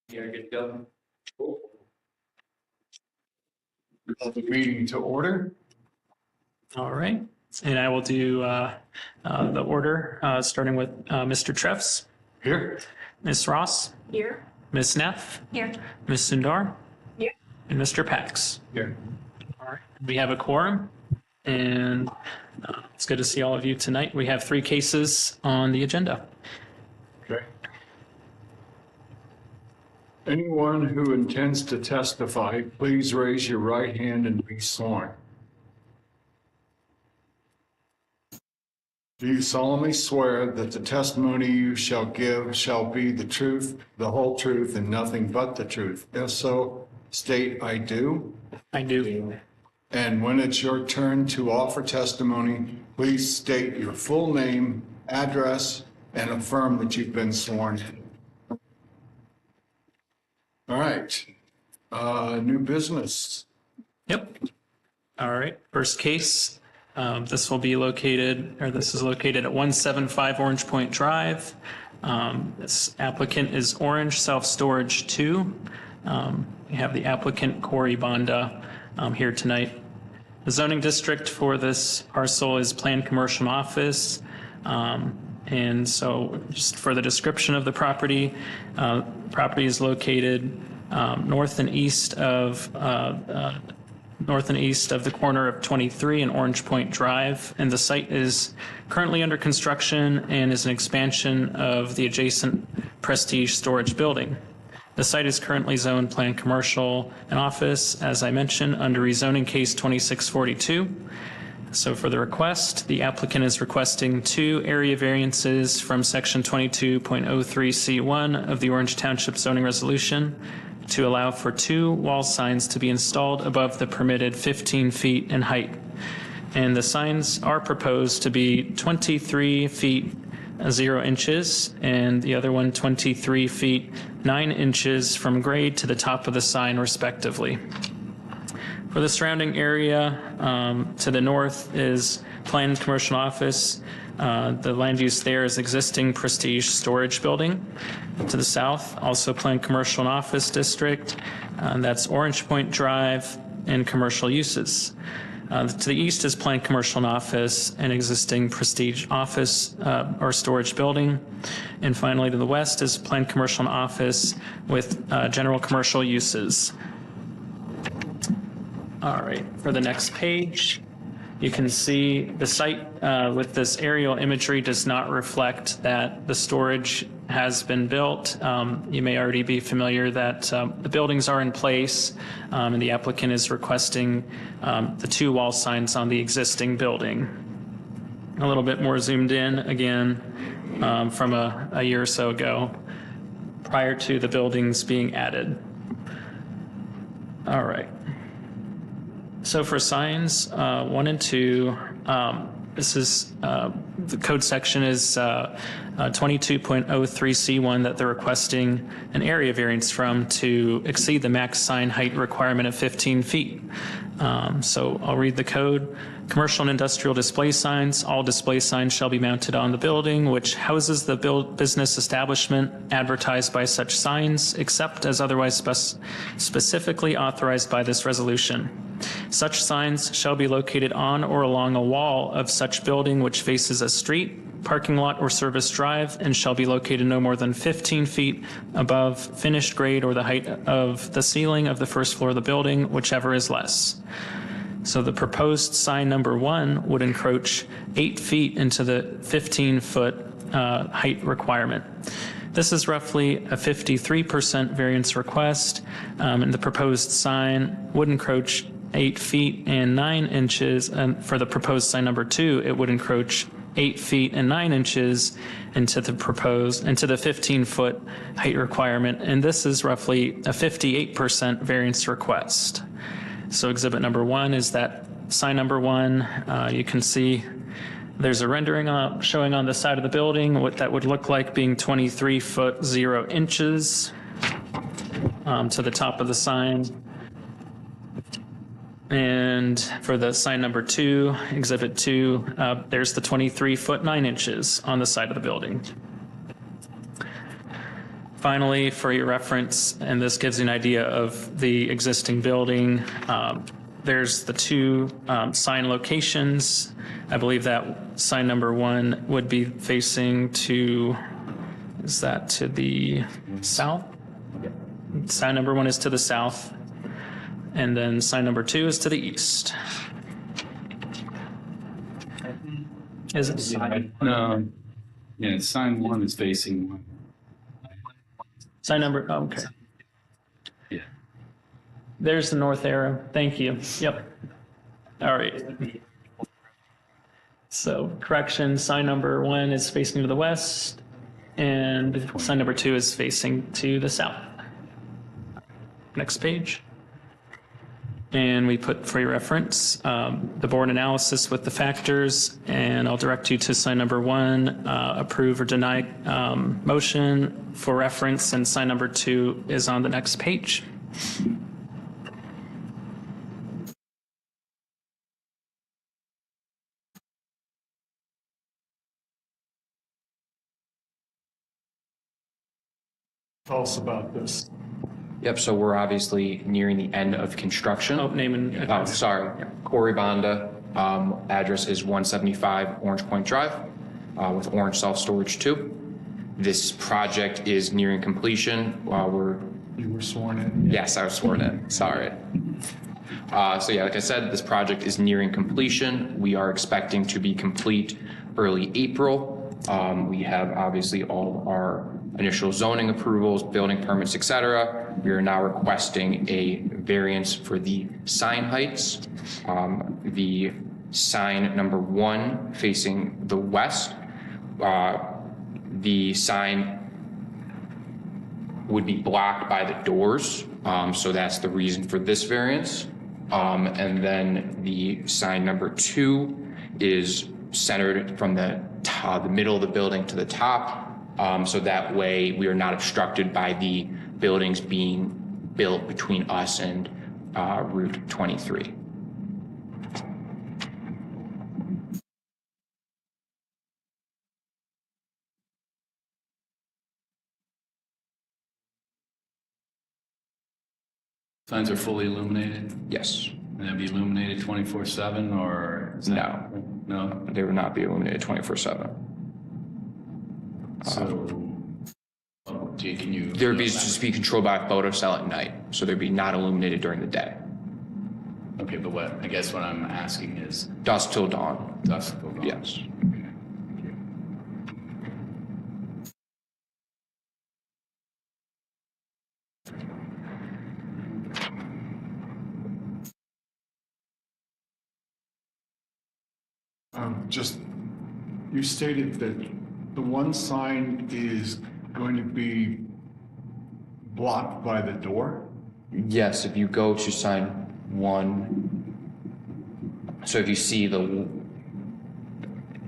Yeah, good to go. Call the meeting to order. All right. And I will do the order, starting with Mr. Treffs, Here. Ms. Ross, Here. Ms. Neff, Here. Ms. Sundar, Here. and Mr. Pax. Here. All right. We have a quorum, and it's good to see all of you tonight. We have 3 cases on the agenda. Okay. Anyone who intends to testify, please raise your right hand and be sworn. Do you solemnly swear that the testimony you shall give shall be the truth, the whole truth, and nothing but the truth? If so, state I do. I do. And when it's your turn to offer testimony, please state your full name, address, and affirm that you've been sworn in. All right. New business. Yep. All right. First case. This is located at 175 Orange Point Drive. This applicant is Orange Self Storage 2. We have the applicant Corey Bonda here tonight. The zoning district for this parcel is planned commercial office. And so just for the description of the property, property is located north and east of the corner of 23 and Orange Point Drive, and the site is currently under construction and is an expansion of the adjacent Prestige storage building. The site is currently zoned planned commercial and office, as I mentioned, under rezoning case 2642. So for the request, the applicant is requesting 2 area variances from section 22.03C1 of the Orange Township zoning resolution to allow for 2 wall signs to be installed above the permitted 15 feet in height. And the signs are proposed to be 23 feet 0 inches, and the other one 23 feet 9 inches from grade to the top of the sign respectively. For the surrounding area, to the north is planned commercial office. The land use there is existing Prestige storage building. To the south, also planned commercial and office district. That's Orange Point Drive and commercial uses. To the east is planned commercial and office and existing Prestige office or storage building. And finally, to the west is planned commercial and office with general commercial uses. All right, for the next page, you can see the site with this aerial imagery does not reflect that the storage has been built. You may already be familiar that the buildings are in place, and the applicant is requesting the 2 wall signs on the existing building. A little bit more zoomed in again from a year or so ago, prior to the buildings being added. All right. So for signs 1 and 2, this is the code section is 22.03C1 that they're requesting an area variance from to exceed the max sign height requirement of 15 feet. So I'll read the code. Commercial and industrial display signs. All display signs shall be mounted on the building which houses the business establishment advertised by such signs, except as otherwise specifically authorized by this resolution. Such signs shall be located on or along a wall of such building which faces a street, parking lot, or service drive, and shall be located no more than 15 feet above finished grade or the height of the ceiling of the first floor of the building, whichever is less. So the proposed sign number 1 would encroach 8 feet into the 15-foot height requirement. This is roughly a 53% variance request, and the proposed sign would encroach 8 feet and 9 inches, and for the proposed sign number 2, it would encroach 8 feet and 9 inches into the 15-foot height requirement, and this is roughly a 58% variance request. So exhibit number 1 is that sign number 1. You can see there's a rendering showing on the side of the building what that would look like being 23 foot 0 inches to the top of the sign. And for the sign number 2, exhibit 2, there's the 23 foot 9 inches on the side of the building. finally, for your reference, and this gives you an idea of the existing building, there's the two sign locations. I believe that sign number 1 would be facing to, is that to the south? Sign number 1 is to the south, and then sign number 2 is to the east. Is it? No. Yeah, sign 1 is facing 1. Sign number, oh, okay. Yeah. There's the north arrow. Thank you. Yep. All right. So correction, sign number 1 is facing to the west, and sign number 2 is facing to the south. Next page. And we put for your reference, the board analysis with the factors, and I'll direct you to sign number 1, approve or deny motion for reference, and sign number 2 is on the next page. Tell us about this. Yep, so we're obviously nearing the end of construction. Oh, name and Oh, address. sorry, Corey Bonda. Address is 175 Orange Point Drive with Orange Self Storage 2. This project is nearing completion. You were sworn in? Yes, I was sworn in, sorry. So yeah, like I said, this project is nearing completion. We are expecting to be complete early April. We have obviously all of our initial zoning approvals, building permits, et cetera. We are now requesting a variance for the sign heights. The sign number 1 facing the west, the sign would be blocked by the doors. So that's the reason for this variance. And then the sign number 2 is centered from the middle of the building to the top. So that way we are not obstructed by the buildings being built between us and Route 23. Signs are fully illuminated? Yes. And they'll be illuminated 24/7 or? is that- No. No? They would not be illuminated 24/7. So, can you? There would just be controlled by a photo cell at night, so they'd be not illuminated during the day. Okay, but I guess what I'm asking is Dusk till dawn. dusk till dawn. Yes. You stated that the one sign is going to be blocked by the door? Yes, if you go to sign 1, so if you see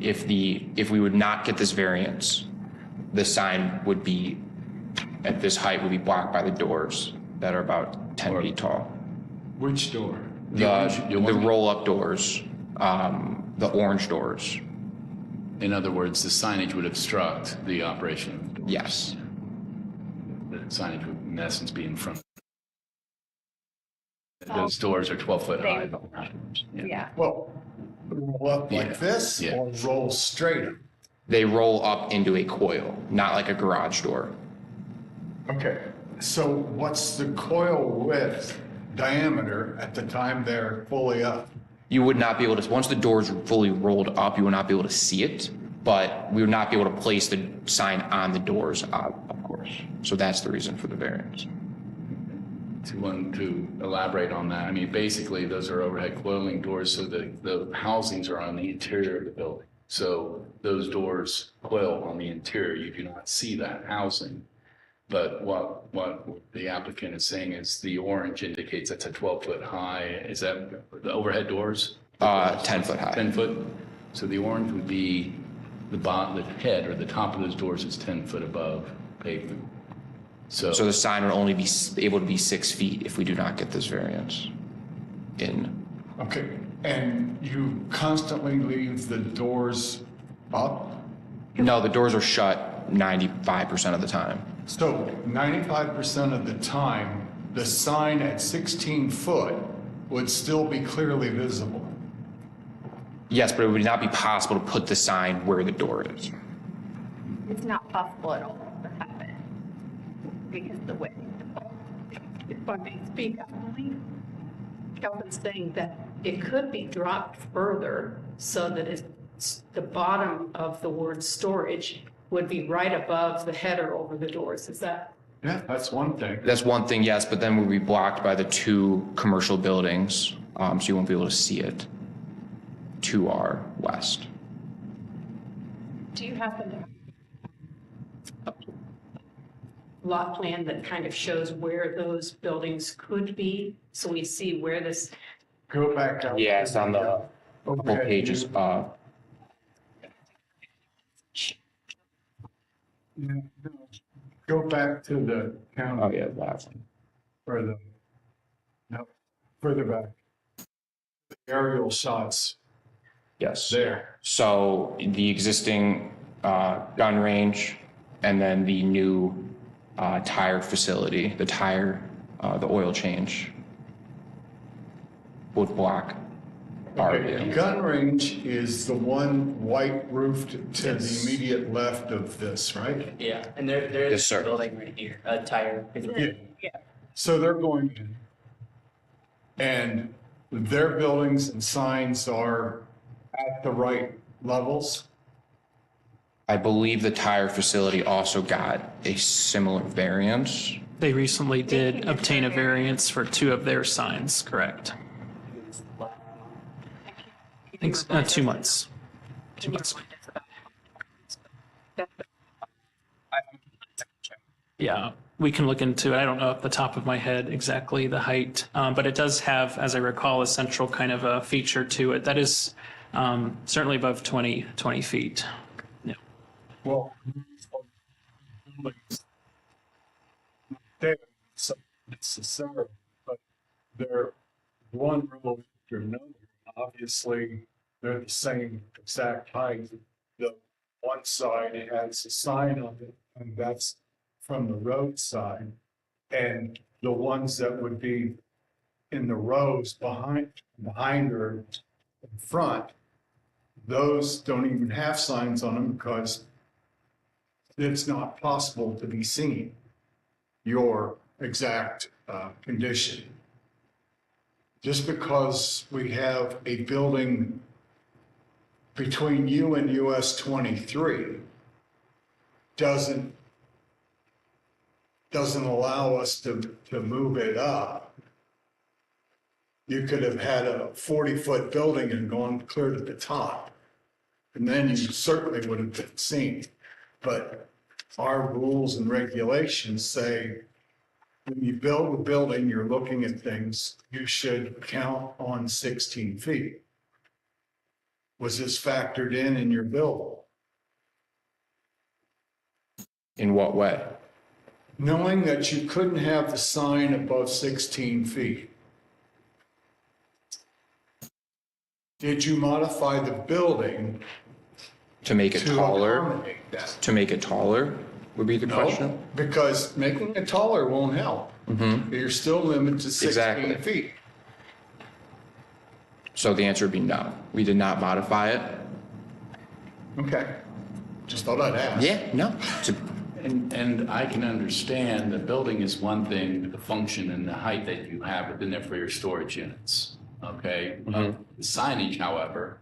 if we would not get this variance, the sign would be, at this height, would be blocked by the doors that are about 10 feet tall. Which door? The roll-up doors, the orange doors. In other words, the signage would obstruct the operation of the doors. Yes. The signage would, in essence, be in front. Those doors are 12 foot high. Yeah. Well, roll up Yeah. like this Yeah. or roll straight up? They roll up into a coil, not like a garage door. Okay, so what's the coil width diameter at the time they're fully up? You would not be able to, once the doors are fully rolled up, you would not be able to see it, but we would not be able to place the sign on the doors, of course. So that's the reason for the variance. To elaborate on that, I mean, basically, those are overhead coiling doors, so the housings are on the interior of the building. So those doors coil on the interior. You do not see that housing. But what the applicant is saying is the orange indicates that's a 12 foot high. Is that the overhead doors? 10 foot high. 10 foot. So the orange would be the head or the top of those doors is 10 foot above pavement. So So the sign would only be able to be 6 feet if we do not get this variance in. Okay, and you constantly leave the doors up? No, the doors are shut 95% of the time. So 95% of the time, the sign at 16 foot would still be clearly visible. Yes, but it would not be possible to put the sign where the door is. It's not possible at all to have it because the way. If I may speak, I believe Kelvin's saying that it could be dropped further so that it's the bottom of the word storage would be right above the header over the doors. Is that? Yeah, that's one thing. That's one thing, yes, but then we'll be blocked by the two commercial buildings, so you won't be able to see it to our west. Do you happen to have a lot plan that kind of shows where those buildings could be? So we see where this, Go back out. Yeah, it's on the couple Okay. pages. Yeah, no. Go back to the county. Oh, yeah, that one. Or the, no, further back. The aerial shots Yes. there. So the existing gun range and then the new tire facility, the oil change would block our Okay, view. gun range is the one white roofed to the Yes. immediate left of this, right? Yeah, and there Yes, is sir. a building right here, a tire. Yeah. So they're going in. And their buildings and signs are at the right levels. I believe the tire facility also got a similar variance. They recently did obtain a variance for 2 of their signs, correct? I think 2 months. 2 months. Yeah, we can look into it. I don't know off the top of my head exactly the height, but it does have, as I recall, a central kind of a feature to it that is certainly above 20 feet. Yeah. Well, it's necessary, but they're one row after another. Obviously, they're the same exact height. The one side has a sign on it, and that's from the roadside. And the ones that would be in the rows behind or in front, those don't even have signs on them because it's not possible to be seen your exact condition. Just because we have a building between you and US 23 doesn't allow us to move it up. You could have had a 40-foot building and gone clear to the top. And then you certainly would have been seen. But our rules and regulations say when you build a building, you're looking at things, you should count on 16 feet. Was this factored in your bill? In what way? Knowing that you couldn't have the sign above 16 feet. Did you modify the building To make it to taller? accommodate that? To make it taller would be the question? No, because making it taller won't help. You're still limited to 16 Exactly. feet. So the answer would be no. We did not modify it. Okay. Just thought I'd ask. Yeah, no. It's a- And I can understand the building is one thing, the function and the height that you have within there for your storage units, okay? The signage, however,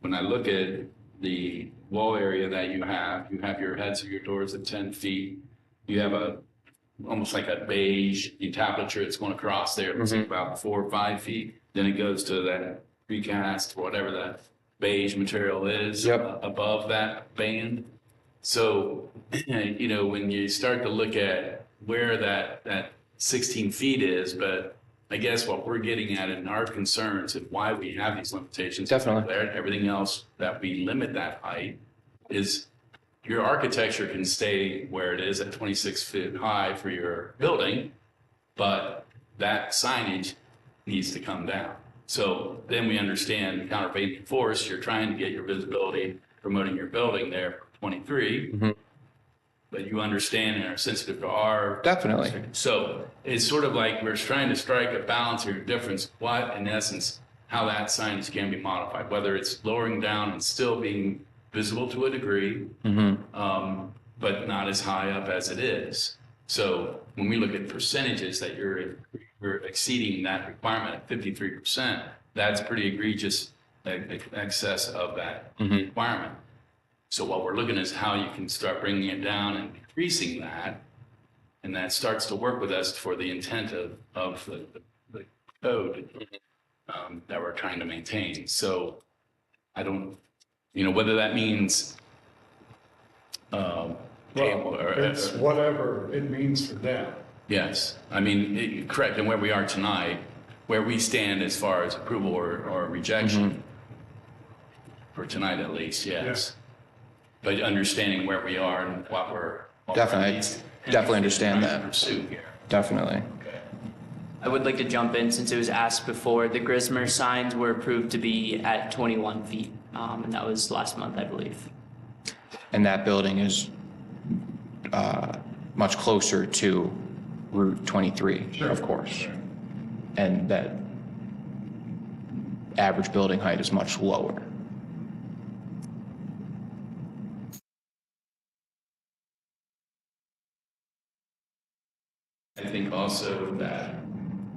when I look at the wall area that you have your heads of your doors at 10 feet. You have almost like a beige entablature that's going across there. It's about 4 or 5 feet. Then it goes to that precast, whatever that beige material is above that band. So, you know, when you start to look at where that 16 feet is, but I guess what we're getting at in our concerns and why we have these limitations. Definitely. Everything else that we limit that height is your architecture can stay where it is at 26 feet high for your building, but that signage needs to come down. So then we understand countervailing force, you're trying to get your visibility, promoting your building there for 23. but you understand and are sensitive to our. Definitely. So it's sort of like we're trying to strike a balance or difference, what in essence, how that signage can be modified, whether it's lowering down and still being visible to a degree, but not as high up as it is. So when we look at percentages that you're exceeding that requirement at 53%, that's pretty egregious excess of that requirement. So what we're looking is how you can start bringing it down and decreasing that, and that starts to work with us for the intent of the code that we're trying to maintain. So I don't, whether that means Well, it's whatever it means for them. yes, I mean, correct, and where we are tonight, where we stand as far as approval or rejection, for tonight at least, yes. But understanding where we are and what we're. Definitely understand that. Pursue here. Definitely. Okay. I would like to jump in since it was asked before. The Grismer signs were approved to be at 21 feet, and that was last month, I believe. And that building is much closer to Route 23, of course. Sure. And that average building height is much lower. I think also that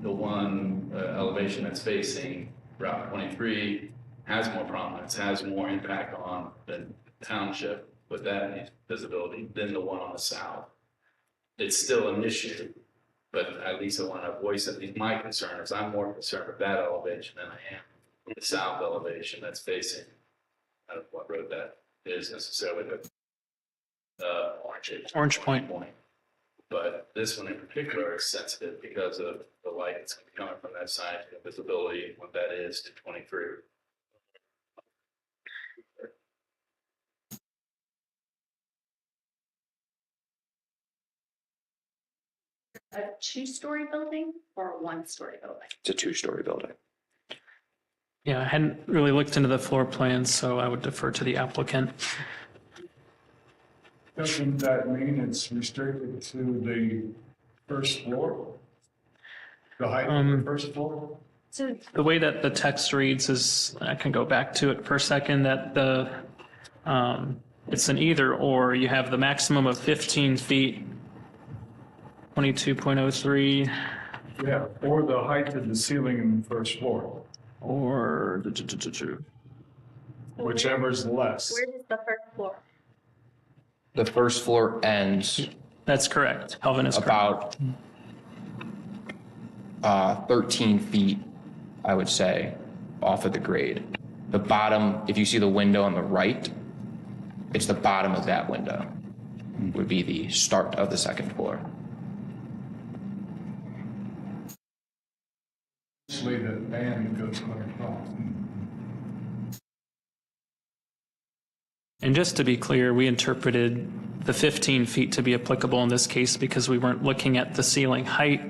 the one elevation that's facing Route 23 has more prominence, has more impact on the township with that visibility than the one on the south. It's still an issue, but at least I want to voice at least my concern is I'm more concerned with that elevation than I am with the south elevation that's facing, I don't know what road that is necessarily, but Orange Point. But this one in particular is sensitive because of the light that's going to be coming from that side, the visibility, what that is to 23. A two-story building or a one-story building? It's a two-story building. Yeah, I hadn't really looked into the floor plans, so I would defer to the applicant. Doesn't that mean it's restricted to the first floor? The height of the first floor? So The way that the text reads is, I can go back to it for a second, that it's an either or. You have the maximum of 15 feet, 22.03, Yeah, or the height of the ceiling in the first floor, or whichever's less. where does the first floor? The first floor ends that's correct. Kelvin is correct. about 13 feet, I would say, off of the grade. The bottom, if you see the window on the right, it's the bottom of that window would be the start of the second floor. Actually, the band goes across. And just to be clear, we interpreted the 15 feet to be applicable in this case because we weren't looking at the ceiling height.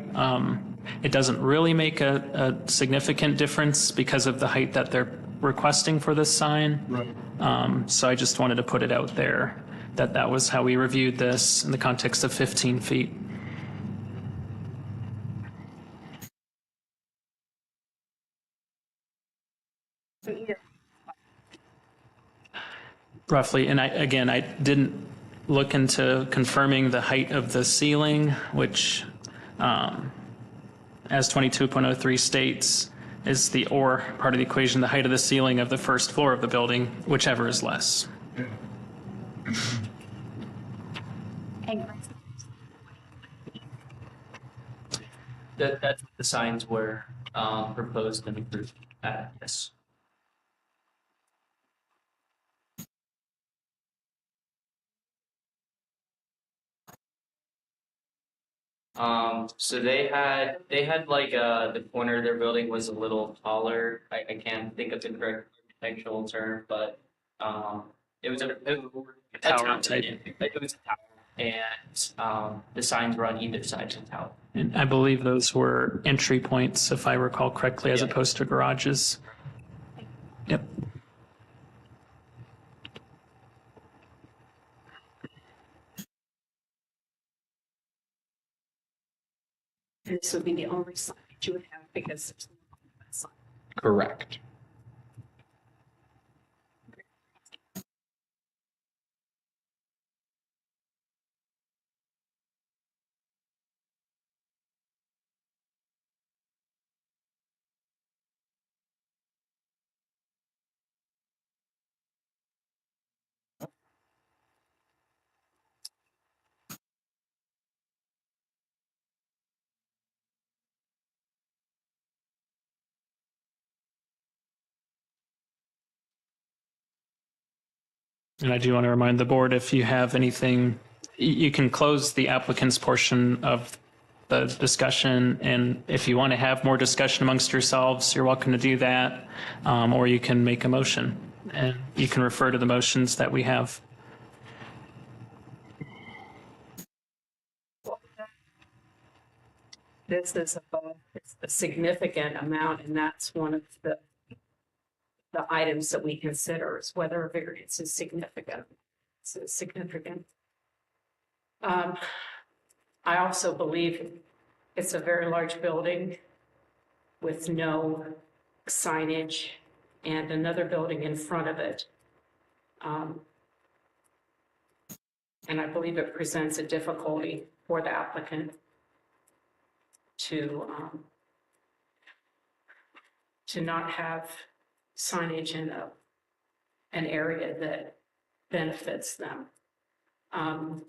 It doesn't really make a significant difference because of the height that they're requesting for this sign. Right. So I just wanted to put it out there that that was how we reviewed this in the context of 15 feet. Roughly, and I didn't look into confirming the height of the ceiling, which, as 22.03 states, is the or part of the equation, the height of the ceiling of the first floor of the building, whichever is less. And That's what the signs were proposed and approved at, yes. So they had like the corner of their building was a little taller. I can't think of the correct architectural term, but it was a Tower type. It was a tower, and the signs were on either side of the tower. And I believe those were entry points, if I recall correctly, as Yeah. opposed to garages. Yep. And this would be the only sign that you would have because there's no monument sign. Correct. And I do want to remind the board, if you have anything, you can close the applicant's portion of the discussion. And if you want to have more discussion amongst yourselves, you're welcome to do that. Or you can make a motion and you can refer to the motions that we have. This is a significant amount, and that's one of the items that we consider is whether a variance is significant. It's significant. I also believe it's a very large building with no signage and another building in front of it. And I believe it presents a difficulty for the applicant to not have signage in an area that benefits them. I'm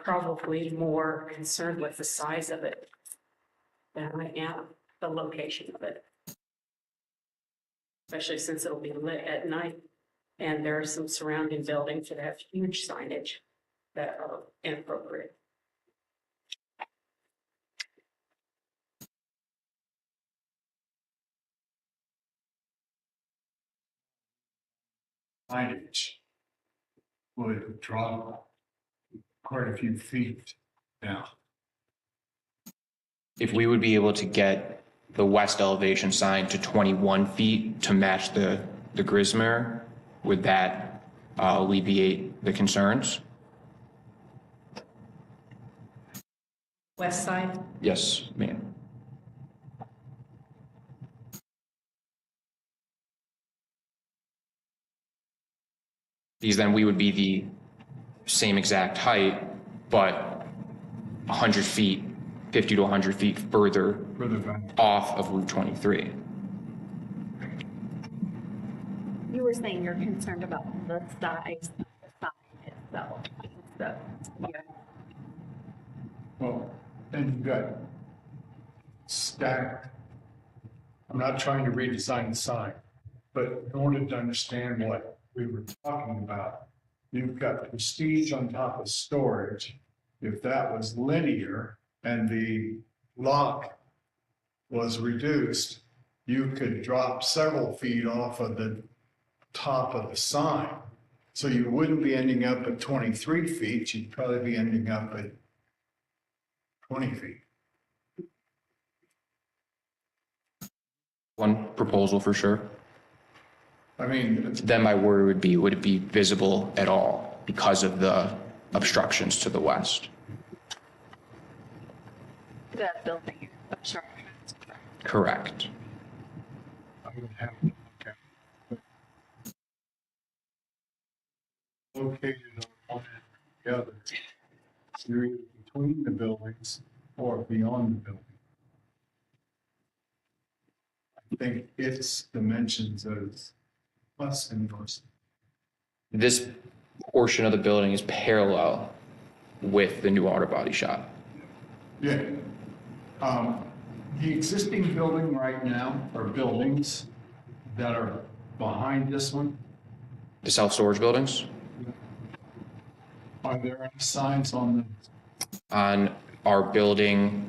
probably more concerned with the size of it than I am the location of it, especially since it'll be lit at night. And there are some surrounding buildings that have huge signage that are inappropriate. Signage would drop quite a few feet down. If we would be able to get the west elevation sign to 21 feet to match the Grismer, would that alleviate the concerns? West side? Yes, ma'am. Because then we would be the same exact height, but 100 feet, 50 to 100 feet further Back. off of Route 23. You were saying you're concerned about the size of the sign itself. So, yeah. Well, and you've got stacked. I'm not trying to redesign the sign, but in order to understand what we were talking about, you've got prestige on top of storage. If that was linear and the lock was reduced, you could drop several feet off of the top of the sign. So you wouldn't be ending up at 23 feet, you'd probably be ending up at 20 feet. One proposal for sure. I mean, Then my worry would it be visible at all because of the obstructions to the west? That building obstructions. Correct. I would have to look at it. Located on one end or the other, you're either between the buildings or beyond the building. I think its dimensions is less than yours. This portion of the building is parallel with the new auto body shop. Yeah. The existing building right now, or buildings that are behind this one, The self-storage buildings are there any signs on them? on our building,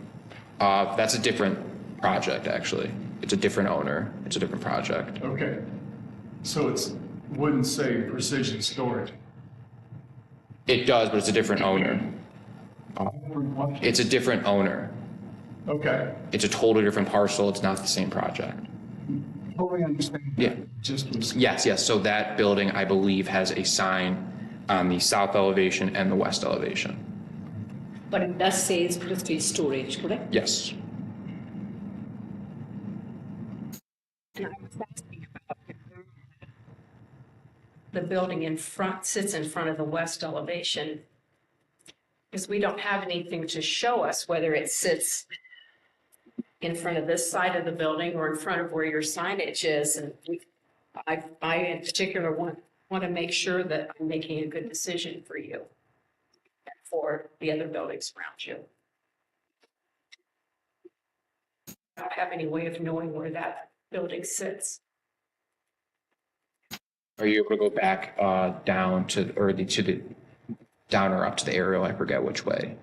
that's a different project, actually. It's a different owner. It's a different project. Okay. So it's, wouldn't say precision storage. It does, but it's a different owner. It's a different owner. Okay, It's a totally different parcel. It's not the same project. totally understand. Yeah. Just was, Yes, yes. So that building, I believe, has a sign on the south elevation and the west elevation. But it does say it's supposed to be storage, correct? Yes. And I was asking about the building in front, sits in front of the west elevation, because we don't have anything to show us whether it sits in front of this side of the building or in front of where your signage is. And I in particular want to make sure that I'm making a good decision for you and for the other buildings around you. I don't have any way of knowing where that building sits. Are you able to go back down to, or to the, down or up to the aerial? I forget which way.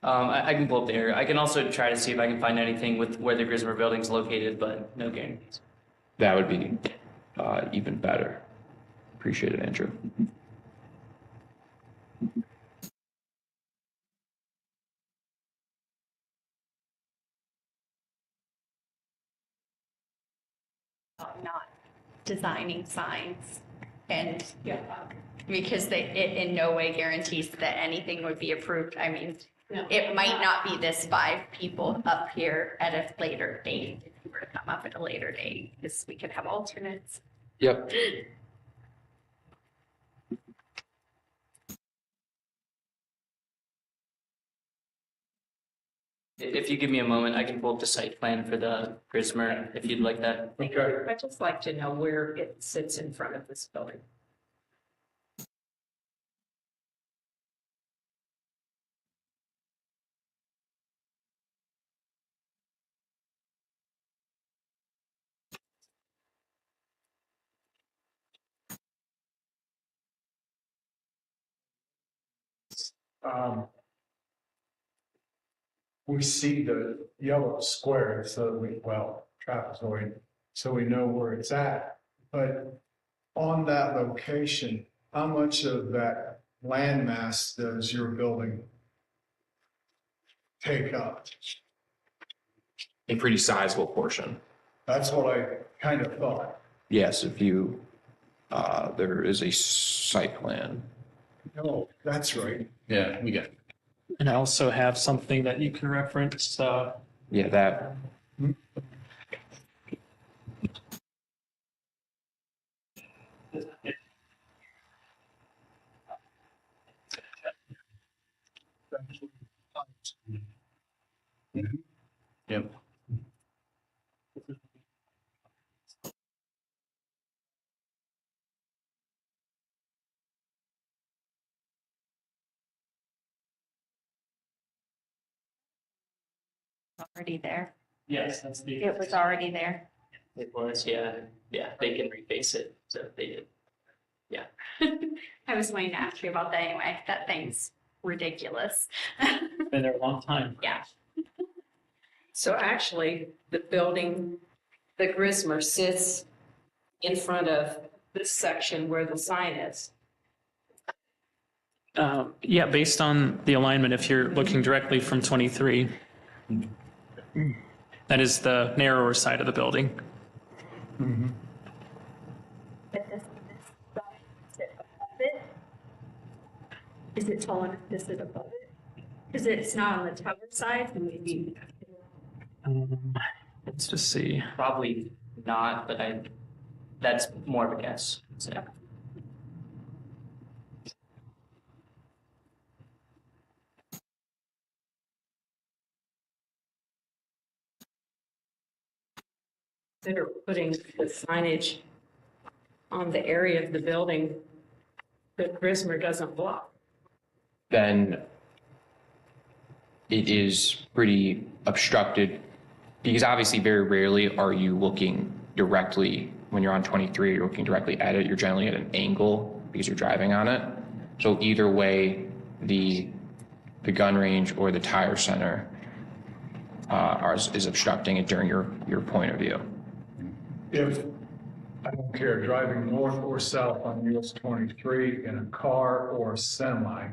I can pull up the area. I can also try to see if I can find anything with where the Grismer building's located, but no guarantees. That would be even better. Appreciate it, Andrew. Not designing signs and because it in no way guarantees that anything would be approved. I mean, it might not be this 5 people up here at a later date. If you were to come up at a later date, because we could have alternates. Yep. If you give me a moment, I can pull up the site plan for the Grismer, if you'd like that. Okay. I'd just like to know where it sits in front of this building. Um, we see the yellow square, so we, well, trapezoid, so we know where it's at. But on that location, how much of that landmass does your building take up? A pretty sizable portion. That's what I kind of thought. Yes, if you, there is a site plan. Oh, that's right. Yeah, we got it. And I also have something that you can reference. Yeah, that, Yep. Already there. Yes, that's the. It was already there. It was, yeah. Yeah, they can reface it, so they did. Yeah. I was waiting to ask you about that anyway. That thing's ridiculous. Been there a long time. Yeah. So actually, the building, the Grismer sits in front of this section where the sign is. Yeah, based on the alignment, if you're looking directly from 23, that is the narrower side of the building. But this side, sit above it? Is it tall enough to sit above it? Because it's not on the tower side, and maybe. Let's just see. Probably not, but that's more of a guess. So. Consider putting the signage on the area of the building that Grismer doesn't block. then it is pretty obstructed because obviously very rarely are you looking directly, when you're on 23, you're looking directly at it. You're generally at an angle because you're driving on it. So either way, the gun range or the tire center is obstructing it during your point of view. If, I don't care, driving north or south on US 23 in a car or a semi,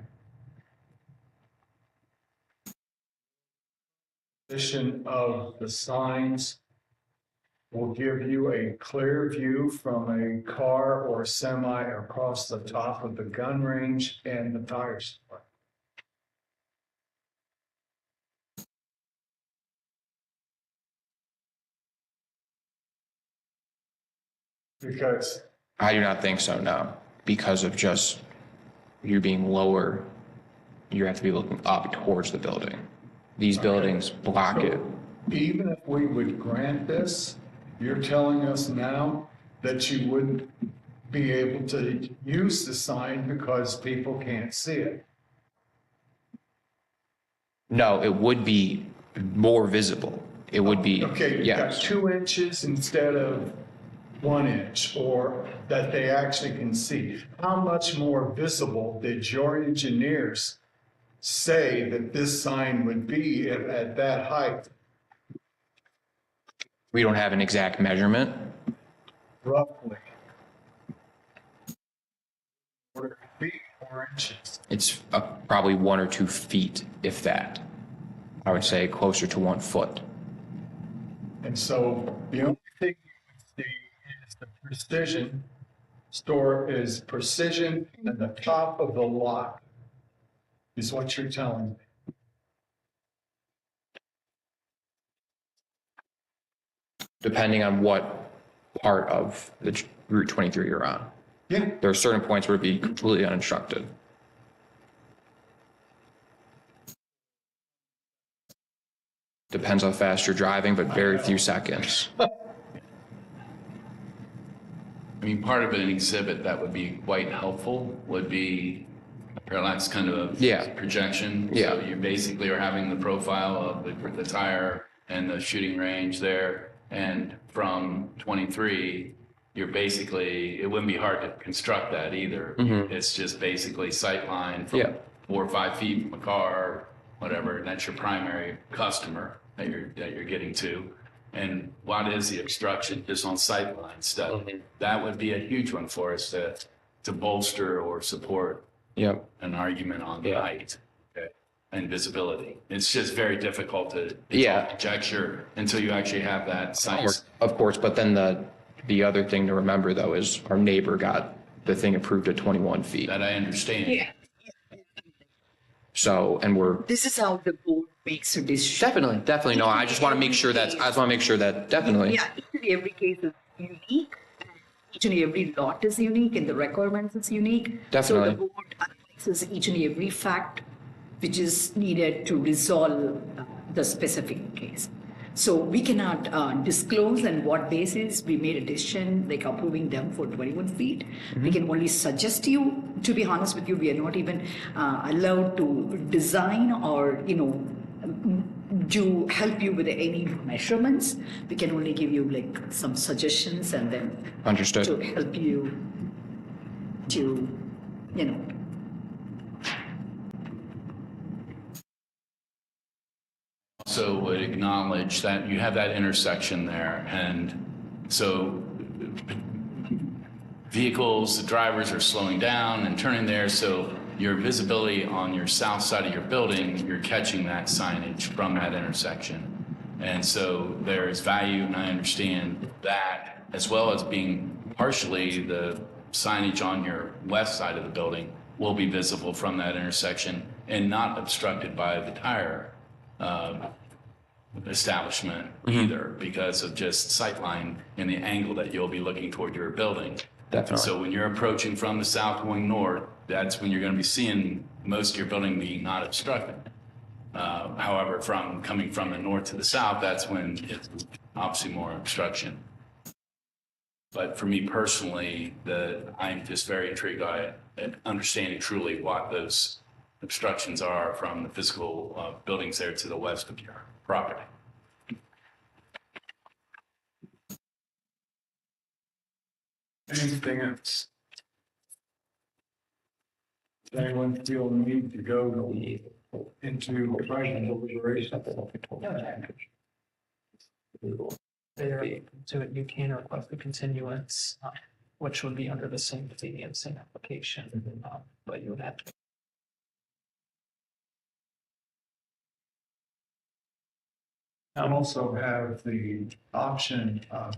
position of the signs will give you a clear view from a car or semi across the top of the gun range and the tire store. Because, I do not think so, no, because of just you being lower, you have to be looking up towards the building. These buildings block it. even if we would grant this, you're telling us now that you wouldn't be able to use the sign because people can't see it. No, it would be more visible. It would be, Okay, you got yes. 2 inches instead of 1 inch, or that they actually can see. How much more visible did your engineers say that this sign would be at that height, We don't have an exact measurement. roughly? 4 feet, 4 inches. It's probably 1 or 2 feet, if that. I would say closer to 1 foot. And so the only thing you can see is the precision store is precision at the top of the lot, is what you're telling me. Depending on what part of the Route 23 you're on. Yeah. There are certain points where it'd be completely unobstructed. Depends how fast you're driving, but very few seconds. I mean, part of an exhibit that would be quite helpful would be a parallax kind of Yeah. projection. Yeah. So you basically are having the profile of the tire and the shooting range there. And from 23, you're basically, it wouldn't be hard to construct that either. It's just basically sight line from Yeah. 4 or 5 feet from a car, whatever, and that's your primary customer that you're getting to. And what is the obstruction just on sightline stuff? That would be a huge one for us to bolster or support Yep. an argument on the Yeah. height, okay, and visibility. It's just very difficult to Yeah. conjecture until you actually have that science. Of course, but then the other thing to remember though is our neighbor got the thing approved at 21 feet. That I understand. So, and we're This is how the board makes a decision. definitely, no, I just want to make sure that, definitely. Yeah, each and every case is unique. Each and every lot is unique and the requirements is unique. Definitely. So the board analyzes each and every fact which is needed to resolve the specific case. So we cannot disclose on what basis we made a decision, like approving them for 21 feet. We can only suggest you, to be honest with you, we are not even allowed to design or, to help you with any measurements. We can only give you like some suggestions and then Understood. to help you to, Also would acknowledge that you have that intersection there, and so vehicles, the drivers are slowing down and turning there, so your visibility on your south side of your building, you're catching that signage from that intersection. And so there is value, and I understand that, as well as being partially the signage on your west side of the building will be visible from that intersection and not obstructed by the tire establishment either, because of just sightline and the angle that you'll be looking toward your building. Definitely. So when you're approaching from the south going north, that's when you're going to be seeing most of your building being not obstructed. However, coming from the north to the south, that's when it's obviously more obstruction. But for me personally, I'm just very intrigued by understanding truly what those obstructions are from the physical buildings there to the west of your property. Anything else? Does anyone feel the need to go into private deliberation? So you can request a continuance, which would be under the same fee and same application, but you would have to. And also have the option of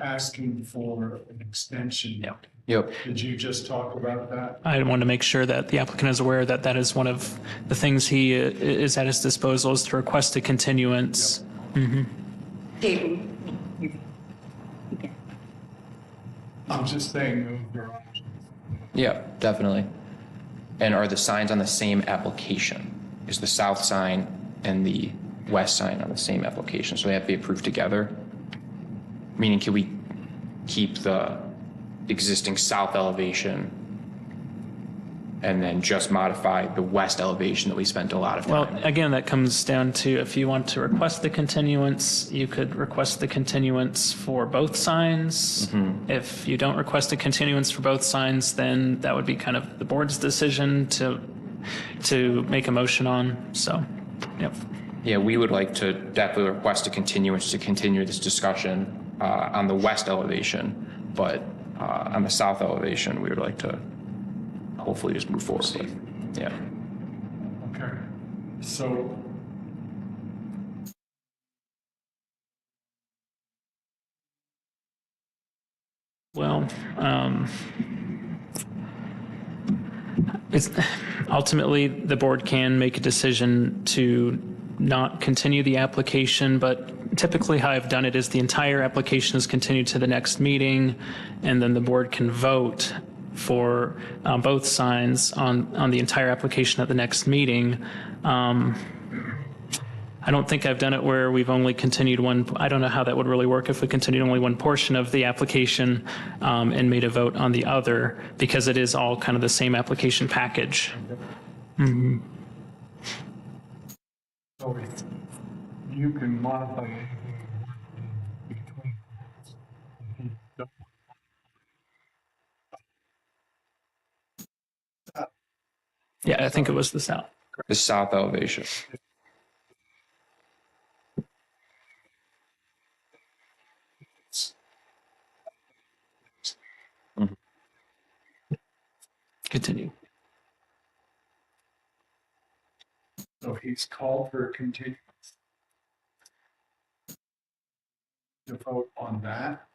asking for an extension. Yep. Did you just talk about that? I want to make sure that the applicant is aware that that is one of the things he is at his disposal, is to request a continuance. table. You can. I'm just saying those are options. Yeah, definitely. And are the signs on the same application? Is the south sign and the west sign on the same application? So they have to be approved together? Meaning, can we keep the existing south elevation and then just modify the west elevation that we spent a lot of Well, time? again, that comes down to if you want to request the continuance, you could request the continuance for both signs. If you don't request a continuance for both signs, then that would be kind of the board's decision to make a motion on. So, yep. Yeah, we would like to definitely request a continuance to continue this discussion on the west elevation, but on the south elevation, we would like to hopefully just move forward with. Yeah. Okay. So Well, it's ultimately the board can make a decision to not continue the application, but typically how I've done it is the entire application is continued to the next meeting, and then the board can vote for both signs on the entire application at the next meeting. I don't think I've done it where we've only continued one. I don't know how that would really work if we continued only one portion of the application and made a vote on the other, because it is all kind of the same application package. so if you can modify anything between. If you don't- Yeah, I think it was the south. The south elevation. Continue. So he's called for a continuance. To vote on that.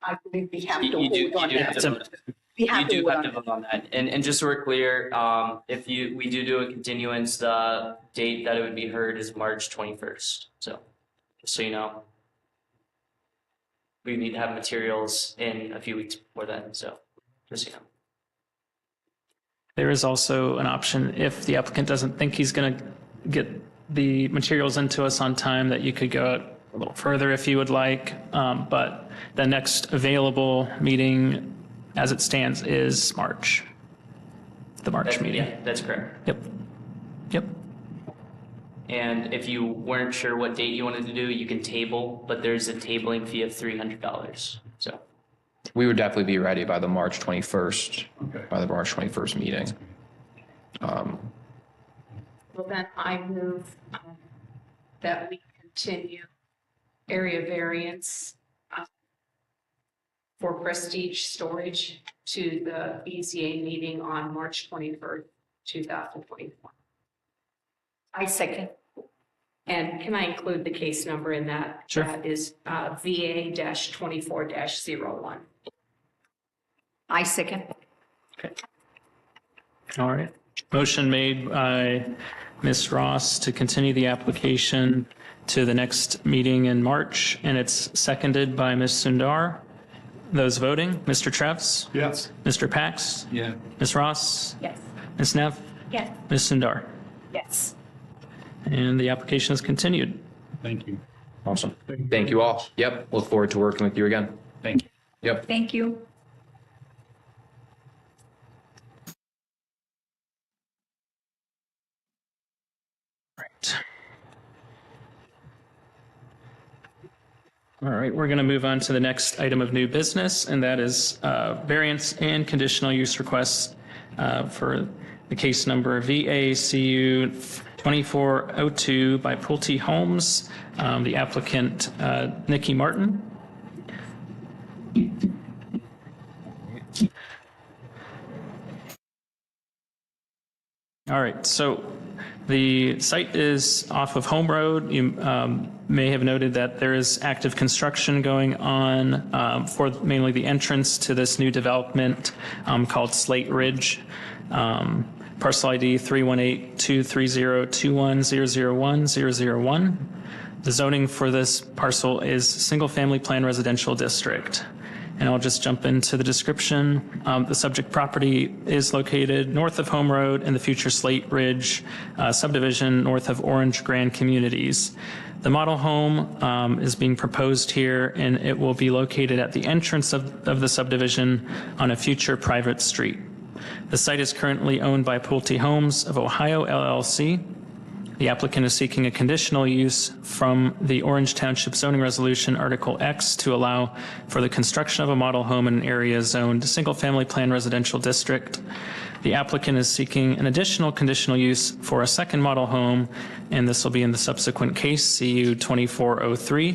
I believe we have to You do, hold on you do have that. to vote. We have You to do vote have on to that. vote on that. And just so we're clear, if we do a continuance, the date that it would be heard is March 21st. So, just so you know. We need to have materials in a few weeks before then, so just so you know. There is also an option if the applicant doesn't think he's going to get the materials into us on time, that you could go out a little further if you would like. But the next available meeting as it stands is March, the March meeting. Yeah, that's correct. Yep. Yep. And if you weren't sure what date you wanted to do, you can table, but there's a tabling fee of $300. So, We would definitely be ready by the March 21st, Okay. by the March 21st meeting. Well, then I move that we continue area variance for Prestige Storage to the BZA meeting on March 21st, 2024. I second. And can I include the case number in that? Sure. That is VA-24-01. I second. All right. Motion made by Ms. Ross to continue the application to the next meeting in March, and it's seconded by Ms. Sundar. Those voting, Mr. Trevs, Yes. Mr. Pax, Yeah. Ms. Ross, Yes. Ms. Neff, Yes. Ms. Sundar. Yes. And the application is continued. Thank you. Awesome. Thank you all. Yep, look forward to working with you again. Thank you. Yep. Thank you. Right. All right, we're going to move on to the next item of new business, and that is variance and conditional use requests for the case number VACU 2402 by Pulte Homes, the applicant Nikki Martin. All right, so the site is off of Home Road. You may have noted that there is active construction going on for mainly the entrance to this new development called Slate Ridge. Parcel ID 318-230-21-001-001. The zoning for this parcel is single-family plan residential district. And I'll just jump into the description. The subject property is located north of Home Road in the future Slate Ridge subdivision north of Orange Grand Communities. The model home is being proposed here, and it will be located at the entrance of the subdivision on a future private street. The site is currently owned by Pulte Homes of Ohio, LLC. The applicant is seeking a conditional use from the Orange Township zoning resolution, Article X, to allow for the construction of a model home in an area zoned single-family plan residential district. The applicant is seeking an additional conditional use for a second model home, and this will be in the subsequent case, CU 2403,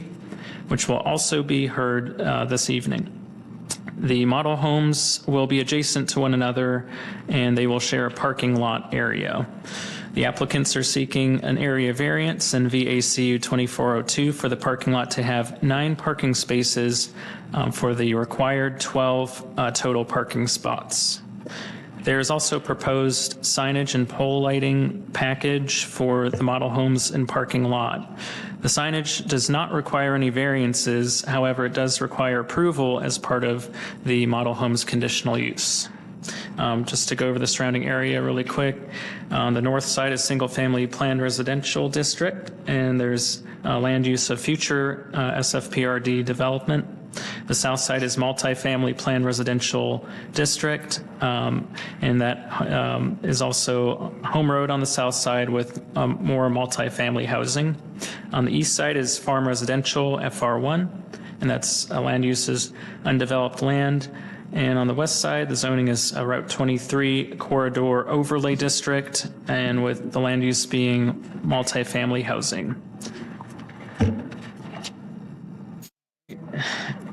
which will also be heard this evening. The model homes will be adjacent to one another, and they will share a parking lot area. The applicants are seeking an area variance in VACU 2402 for the parking lot to have 9 parking spaces for the required 12 total parking spots. There is also proposed signage and pole lighting package for the model homes and parking lot. The signage does not require any variances, however, it does require approval as part of the model homes conditional use. Just to go over the surrounding area really quick, on the north side is single-family planned residential district, and there's land use of future SFPRD development. The south side is multifamily planned residential district, and that is also Home Road on the south side with more multifamily housing. On the east side is farm residential FR1, and that's land uses undeveloped land. And on the west side, the zoning is a Route 23 corridor overlay district, and with the land use being multifamily housing.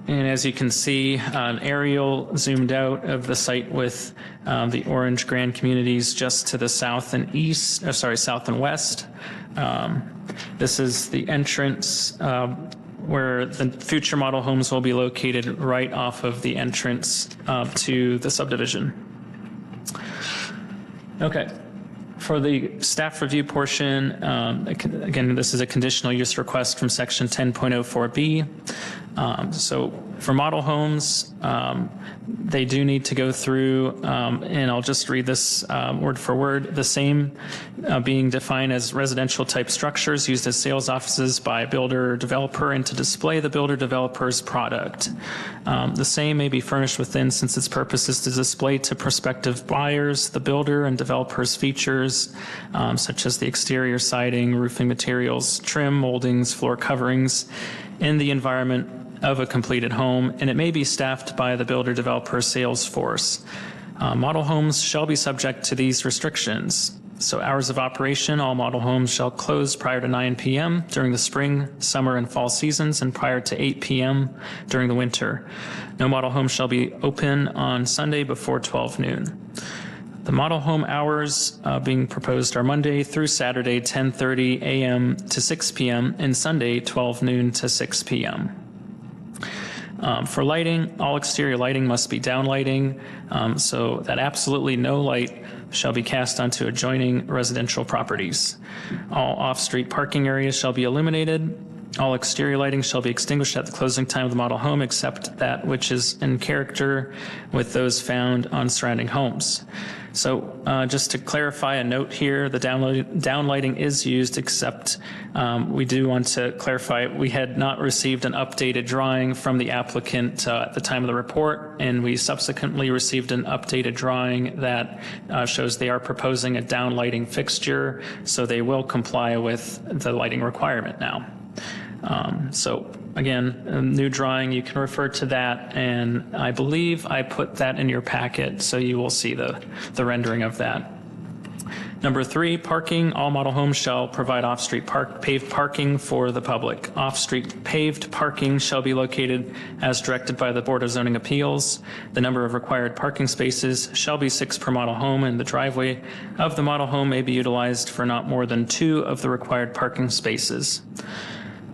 And as you can see, an aerial zoomed out of the site with the Orange Grand Communities just to the south and east, south and west. This is the entrance where the future model homes will be located right off of the entrance to the subdivision. Okay. For the staff review portion, again, this is a conditional use request from section 10.04B. So for model homes, they do need to go through, and I'll just read this word for word, the same being defined as residential type structures used as sales offices by a builder or developer and to display the builder developer's product. The same may be furnished within, since its purpose is to display to prospective buyers the builder and developer's features, such as the exterior siding, roofing materials, trim, moldings, floor coverings, in the environment of a completed home, and it may be staffed by the builder developer sales force. Model homes shall be subject to these restrictions. So hours of operation, all model homes shall close prior to 9 p.m. during the spring, summer, and fall seasons, and prior to 8 p.m. during the winter. No model home shall be open on Sunday before 12 noon. The model home hours being proposed are Monday through Saturday, 10:30 a.m. to 6 p.m., and Sunday, 12 noon to 6 p.m. For lighting, all exterior lighting must be downlighting, so that absolutely no light shall be cast onto adjoining residential properties. All off-street parking areas shall be illuminated. All exterior lighting shall be extinguished at the closing time of the model home, except that which is in character with those found on surrounding homes. So just to clarify a note here, the downlighting is used, except we do want to clarify we had not received an updated drawing from the applicant at the time of the report, and we subsequently received an updated drawing that shows they are proposing a downlighting fixture, so they will comply with the lighting requirement now. So again, a new drawing, you can refer to that, and I believe I put that in your packet, so you will see the rendering of that. Number 3, parking. All model homes shall provide off-street paved parking for the public. Off-street paved parking shall be located as directed by the Board of Zoning Appeals. The number of required parking spaces shall be 6 per model home, and the driveway of the model home may be utilized for not more than 2 of the required parking spaces.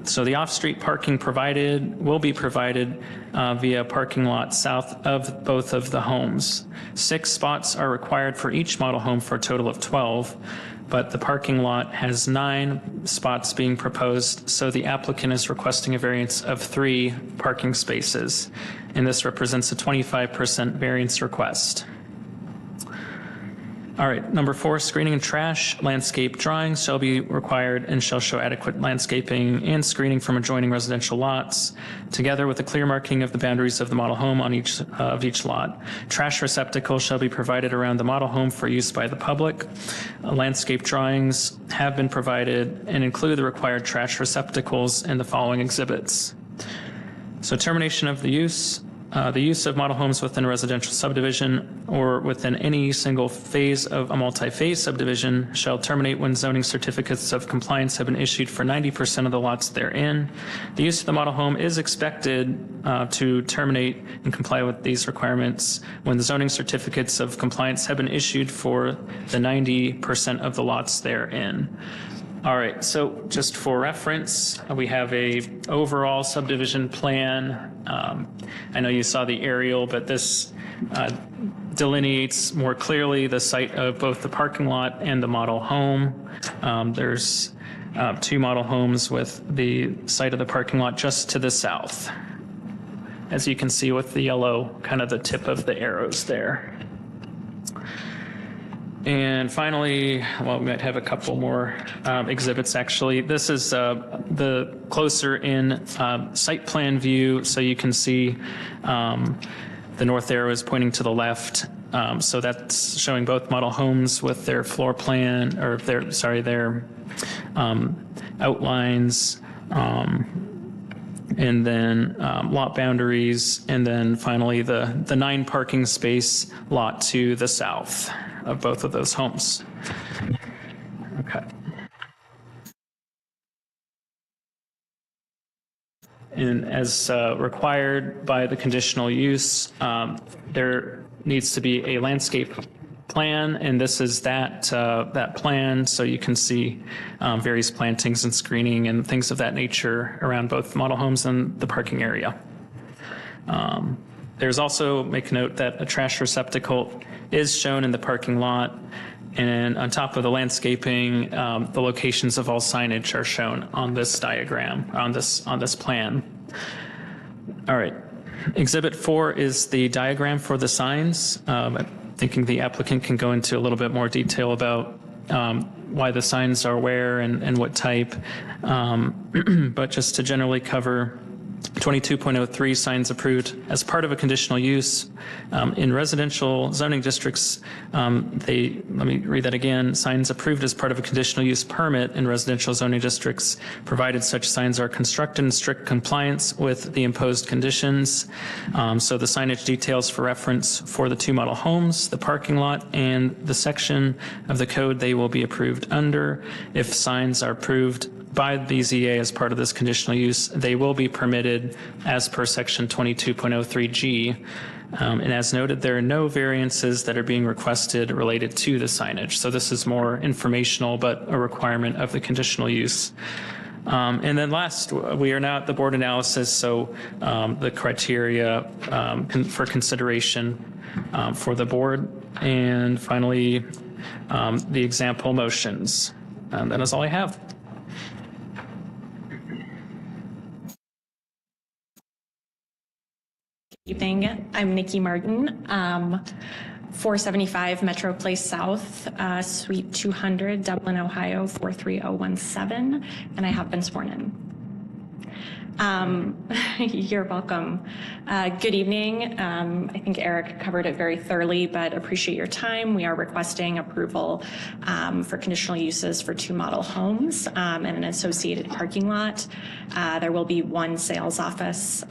So the off-street parking will be provided via parking lot south of both of the homes. 6 spots are required for each model home for a total of 12, but the parking lot has 9 spots being proposed, so the applicant is requesting a variance of 3 parking spaces. and this represents a 25% variance request. All right, number 4, screening and trash landscape drawings shall be required and shall show adequate landscaping and screening from adjoining residential lots, together with a clear marking of the boundaries of the model home on each lot. Trash receptacles shall be provided around the model home for use by the public. Landscape drawings have been provided and include the required trash receptacles in the following exhibits. So termination of the use of model homes within a residential subdivision or within any single phase of a multi-phase subdivision shall terminate when zoning certificates of compliance have been issued for 90% of the lots therein. The use of the model home is expected to terminate and comply with these requirements when the zoning certificates of compliance have been issued for the 90% of the lots therein. All right, so just for reference, we have a overall subdivision plan. I know you saw the aerial, but this delineates more clearly the site of both the parking lot and the model home. There's 2 model homes with the site of the parking lot just to the south, as you can see with the yellow, kind of the tip of the arrows there. And finally, well, we might have a couple more exhibits actually. This is the closer in site plan view. So you can see the north arrow is pointing to the left. So that's showing both model homes with their floor plan or their outlines. And then lot boundaries, and then finally the 9 parking space lot to the south of both of those homes. Okay. And as required by the conditional use, there needs to be a landscape plan, and this is that plan. So you can see various plantings and screening and things of that nature around both model homes and the parking area. There's also, make note that a trash receptacle is shown in the parking lot, and on top of the landscaping, the locations of all signage are shown on this diagram, on this plan. All right. Exhibit 4 is the diagram for the signs. I'm thinking the applicant can go into a little bit more detail about why the signs are where and what type. But just to generally cover, 22.03 signs approved as part of a conditional use in residential zoning districts. Let me read that again. Signs approved as part of a conditional use permit in residential zoning districts, provided such signs are constructed in strict compliance with the imposed conditions. So the signage details for reference for the 2 model homes, the parking lot, and the section of the code they will be approved under. If signs are approved by the BZA as part of this conditional use, they will be permitted as per section 22.03G. And as noted, there are no variances that are being requested related to the signage. So this is more informational, but a requirement of the conditional use. And then last, we are now at the board analysis. So the criteria for consideration for the board. And finally, the example motions. That is all I have. Evening, I'm Nikki Martin, 475 Metro Place South, Suite 200, Dublin, Ohio, 43017, and I have been sworn in. You're welcome. Good evening. I think Eric covered it very thoroughly, but appreciate your time. We are requesting approval for conditional uses for 2 model homes and an associated parking lot. There will be 1 sales office.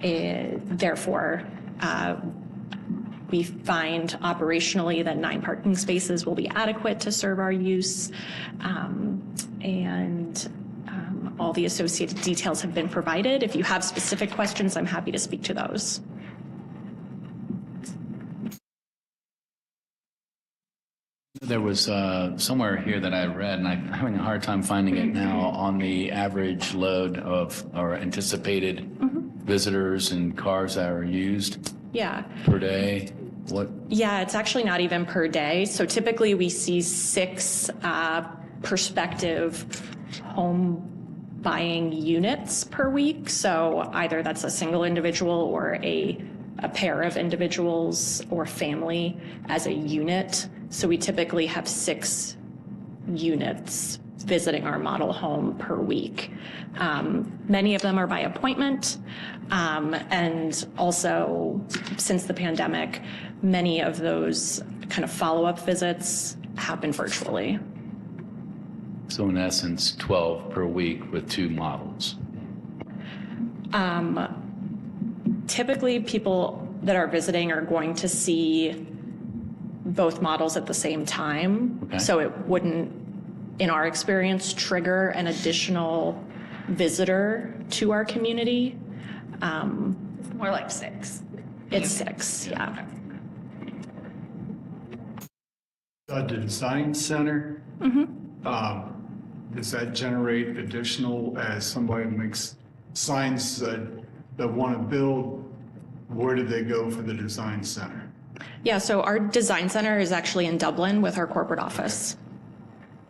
Therefore, we find operationally that 9 parking spaces will be adequate to serve our use, and all the associated details have been provided. If you have specific questions, I'm happy to speak to those. There was somewhere here that I read, and I'm having a hard time finding it now, on the average load of or anticipated visitors and cars that are used per day. What? Yeah, it's actually not even per day. So typically we see 6 prospective home buying units per week. So either that's a single individual or a pair of individuals or family as a unit. So we typically have 6 units visiting our model home per week. Many of them are by appointment. And also, since the pandemic, many of those kind of follow-up visits happen virtually. So in essence, 12 per week with 2 models. Typically, people that are visiting are going to see both models at the same time. Okay. So it wouldn't, in our experience, trigger an additional visitor to our community. It's more like 6. It's 6, yeah. The design center, does that generate additional, as somebody makes signs that want to build, where do they go for the design center? Yeah, so our design center is actually in Dublin with our corporate office.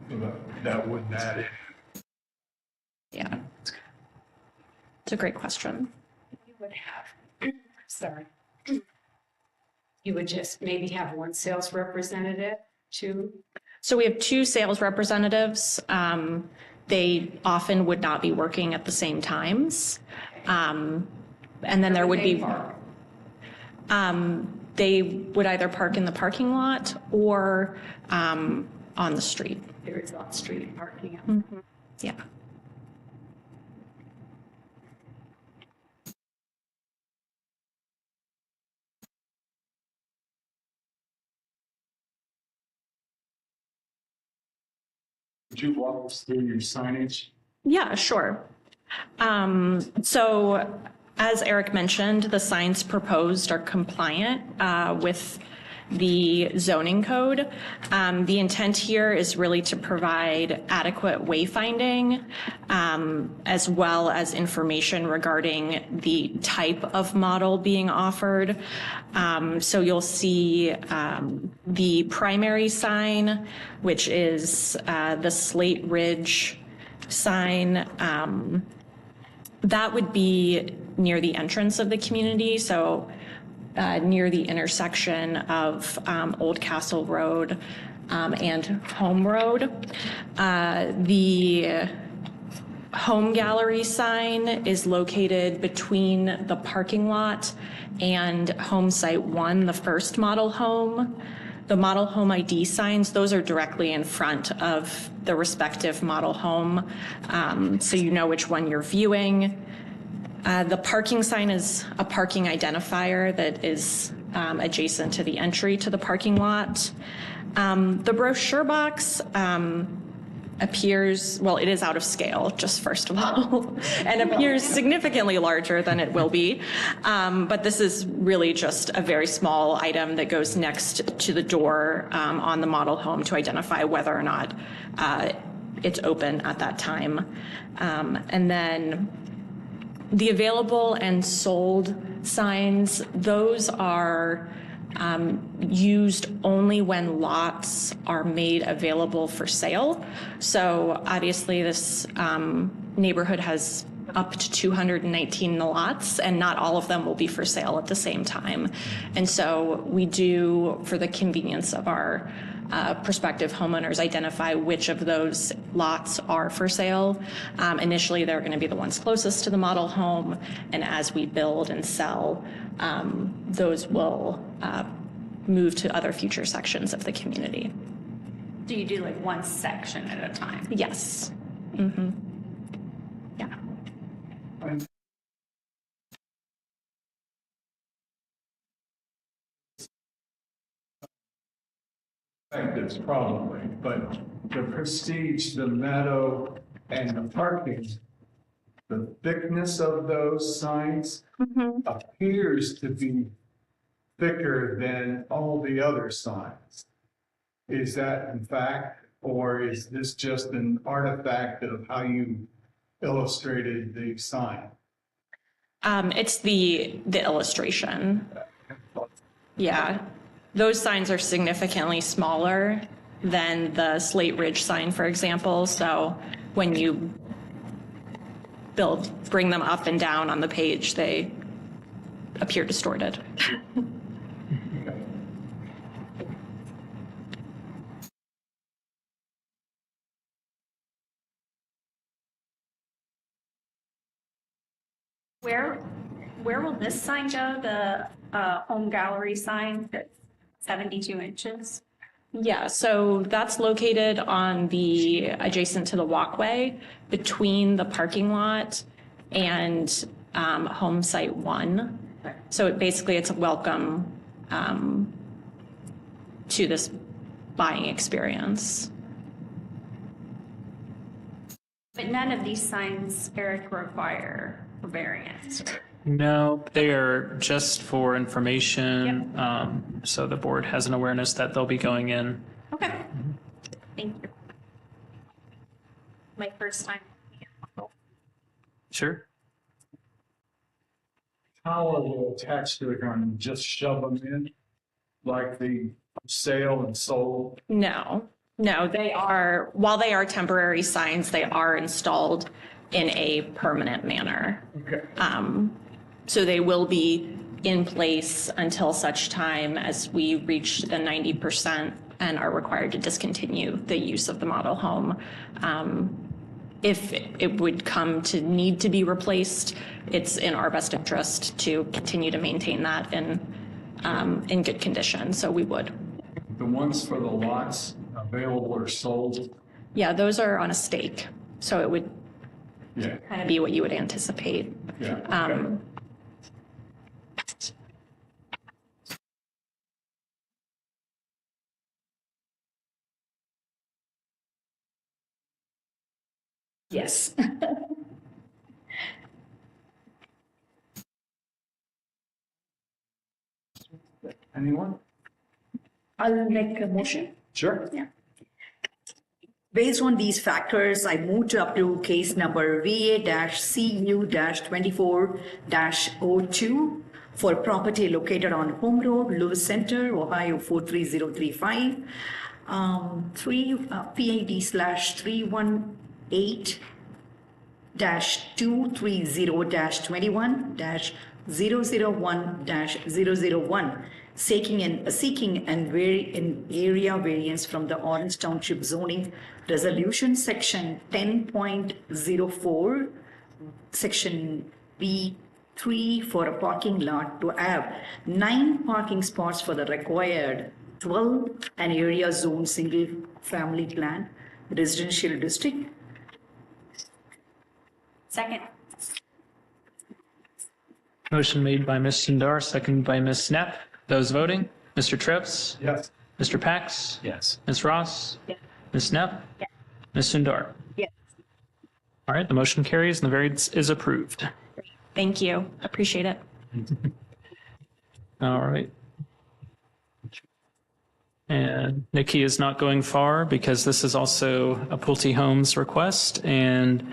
So that wouldn't add in. Yeah. It's a great question. You would have, sorry. You would just maybe have one sales representative, 2? So we have 2 sales representatives. They often would not be working at the same times. And then there would be, they would either park in the parking lot or on the street. There is on-street parking. Yeah. Would you walk us through your signage? Yeah, sure. So as Eric mentioned, the signs proposed are compliant with the zoning code. The intent here is really to provide adequate wayfinding as well as information regarding the type of model being offered. So you'll see the primary sign, which is the Slate Ridge sign. That would be near the entrance of the community. So near the intersection of Old Castle Road and Home Road. The home gallery sign is located between the parking lot and home site 1, the first model home. The model home ID signs, those are directly in front of the respective model home, so you know which one you're viewing. The parking sign is a parking identifier that is adjacent to the entry to the parking lot. The brochure box appears, well, it is out of scale, just first of all, and appears significantly larger than it will be. But this is really just a very small item that goes next to the door on the model home to identify whether or not it's open at that time. And then the available and sold signs, those are used only when lots are made available for sale. So obviously this neighborhood has up to 219 lots, and not all of them will be for sale at the same time. And so we do, for the convenience of our prospective homeowners, identify which of those lots are for sale. Initially, they're going to be the ones closest to the model home, and as we build and sell, those will move to other future sections of the community. Do you do like one section at a time? Yes. Mm-hmm. Yeah. Effectives probably, but the prestige, the meadow, and the parking, the thickness of those signs appears to be thicker than all the other signs. Is that in fact, or is this just an artifact of how you illustrated the sign? It's the illustration. Yeah. Those signs are significantly smaller than the Slate Ridge sign, for example. So when you bring them up and down on the page, they appear distorted. Where will this sign go? The home gallery sign that's 72 inches? Yeah, so that's located on the, adjacent to the walkway between the parking lot and home site 1. So it's a welcome to this buying experience. But none of these signs, Eric, require a variance. No, they are just for information, so the board has an awareness that they'll be going in. Okay. Thank you. My first time. Sure. How are they attached to the ground? Just shove them in like the sale and sold? No, they are, while they are temporary signs, they are installed in a permanent manner. Okay. So they will be in place until such time as we reach the 90% and are required to discontinue the use of the model home. If it would come to need to be replaced, it's in our best interest to continue to maintain that in good condition, so we would. The ones for the lots available or sold? Yeah, those are on a stake, so it would Yeah. kind of be what you would anticipate. Yeah. Okay. Yes. Anyone? I'll make a motion. Sure. Based on these factors, I move to approve case number VA-CU-24-02 for property located on Home Road, Lewis Center, Ohio 43035, PID/318-230-21-001-001, seeking an area variance from the Orange Township zoning resolution, section 10.04, section B3, for a parking lot to have 9 parking spots for the required 12 an area zone single family plan residential district. Second. Motion made by Ms. Sundar, seconded by Ms. Knapp. Those voting, Mr. Trips? Yes. Mr. Pax? Yes. Ms. Ross? Yes. Ms. Knapp? Yes. Ms. Sundar? Yes. All right, the motion carries and the variance is approved. Thank you, appreciate it. All right. And Nikki is not going far because this is also a Pulte Homes request. And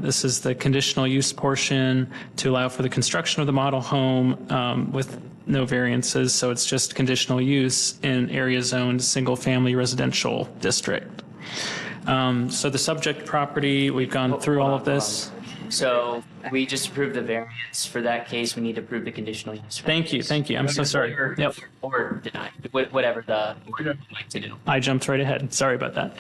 this is the conditional use portion to allow for the construction of the model home with no variances. So it's just conditional use in area zoned single family residential district. So the subject property, we've gone through all of this. So we just approved the variance. For that case, we need to approve the conditional use. Thank you. I'm so sorry. Or, Yep, or deny, whatever the board would like to do. I jumped right ahead. Sorry about that.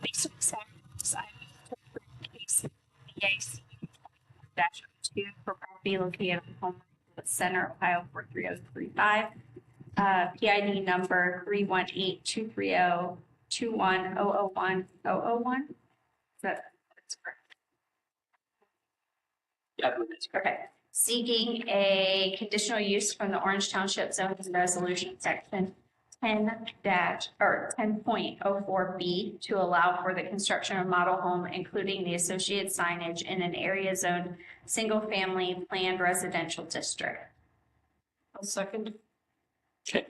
Based on the facts, I took case BAC-2 for property located on Home Road, Center, Ohio 43035. PID number 318-230-21001-001. That's correct. Yeah, I believe that's correct. Okay. Seeking a conditional use from the Orange Township zoning resolution section 10.04B to allow for the construction of model home, including the associated signage in an area zoned single-family planned residential district. I'll second. Okay.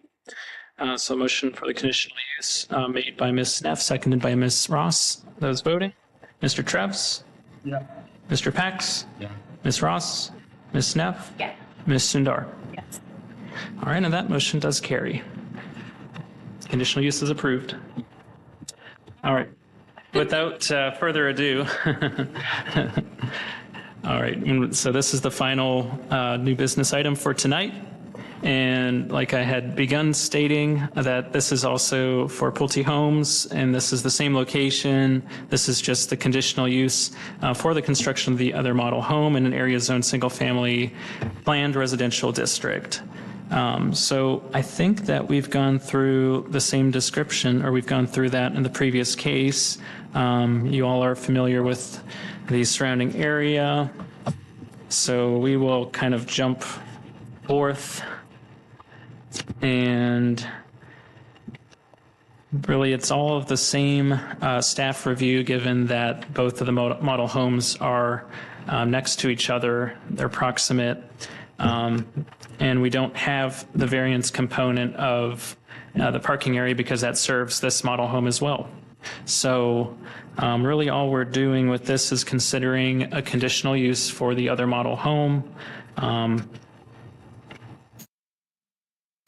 So motion for the conditional use made by Ms. Neff, seconded by Ms. Ross. Those voting? Mr. Trevs? Yeah. Mr. Pax? Yeah. Ms. Ross? Ms. Neff? Yeah. Ms. Sundar? Yes. All right, and that motion does carry. Conditional use is approved. All right. Without further ado, all right. So this is the final new business item for tonight. And like I had begun stating, that this is also for Pulte Homes, and this is the same location. This is just the conditional use for the construction of the other model home in an area zone single-family planned residential district. So I think that we've gone through the same description, or we've gone through that in the previous case. You all are familiar with the surrounding area. So we will kind of jump forth, and really it's all of the same staff review, given that both of the model homes are next to each other, they're proximate. And we don't have the variance component of the parking area because that serves this model home as well. So really all we're doing with this is considering a conditional use for the other model home.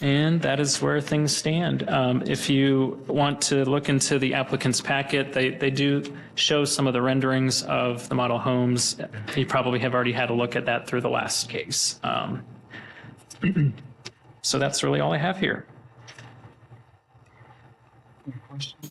And that is where things stand. If you want to look into the applicant's packet, they do show some of the renderings of the model homes. You probably have already had a look at that through the last case. So that's really all I have here. Any questions?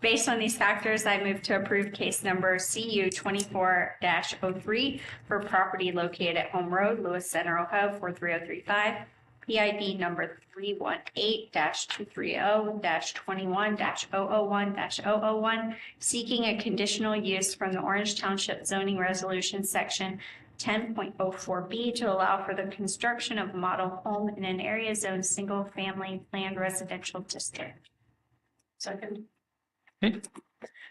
Based on these factors, I move to approve case number CU 24-03 for property located at Home Road, Lewis Center, Ohio 43035, PID number 318-230-21-001-001, seeking a conditional use from the Orange Township zoning resolution section 10.04B to allow for the construction of a model home in an area zone single-family planned residential district. Second. Okay.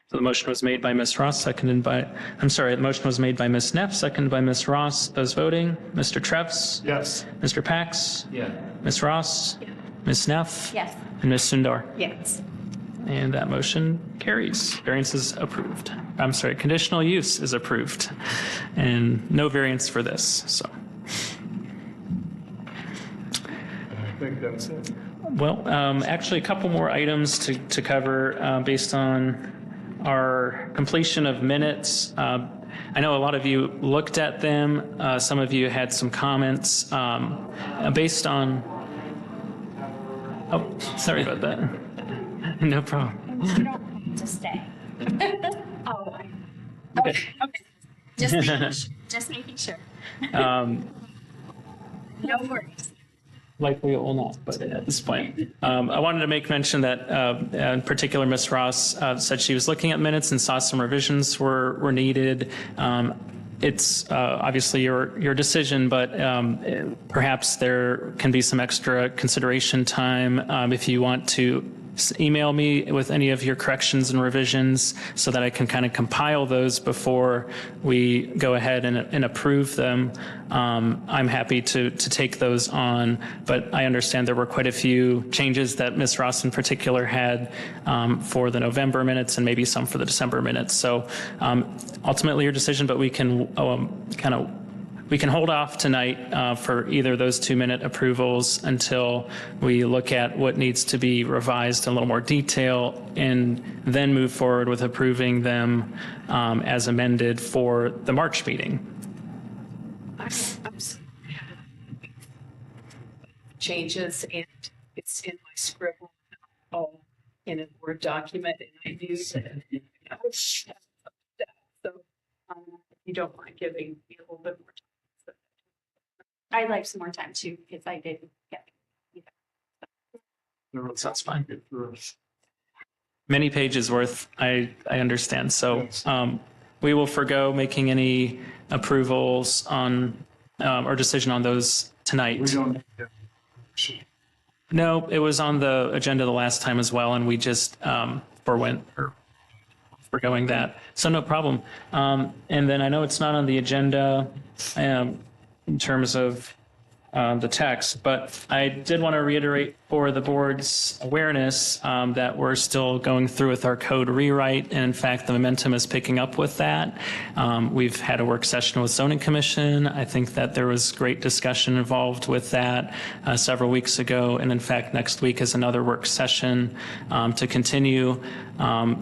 So the motion was made by Ms. Ross, seconded by, the motion was made by Ms. Neff, seconded by Ms. Ross. Those voting, Mr. Trevs? Yes. Mr. Pax? Yeah. Ms. Ross? Yeah. Ms. Neff? Yes. And Ms. Sundar? Yes. And that motion carries. Variance is approved. I'm sorry, conditional use is approved. And no variance for this, so. I think that's it. Well, actually, a couple more items to cover based on our completion of minutes. I know a lot of you looked at them. Some of you had some comments based on. Oh, sorry about that. No problem. You don't have to stay. Oh, Okay. okay. Just making sure. No worries. Likely it will not, but at this point. I wanted to make mention that in particular, Ms. Ross said she was looking at minutes and saw some revisions were needed. It's obviously your decision, but perhaps there can be some extra consideration time if you want to email me with any of your corrections and revisions so that I can kind of compile those before we go ahead and approve them. I'm happy to take those on, but I understand there were quite a few changes that Ms. Ross in particular had for the November minutes and maybe some for the December minutes. So ultimately your decision, but we can we can hold off tonight for either those 2-minute approvals until we look at what needs to be revised in a little more detail and then move forward with approving them as amended for the March meeting. I'm changes, and it's in my scribble, all in a Word document, and I knew that. So, if you don't mind giving me a little bit more time. I'd like some more time too, because I didn't get. Sounds fine. Many pages worth, I understand. So we will forgo making any approvals on or decision on those tonight. We don't need to. No, it was on the agenda the last time as well, and we just forgoing that. So no problem. And then I know it's not on the agenda in terms of the text, but I did want to reiterate for the board's awareness that we're still going through with our code rewrite, and in fact, the momentum is picking up with that. We've had a work session with zoning commission. I think that there was great discussion involved with that several weeks ago, and in fact, next week is another work session to continue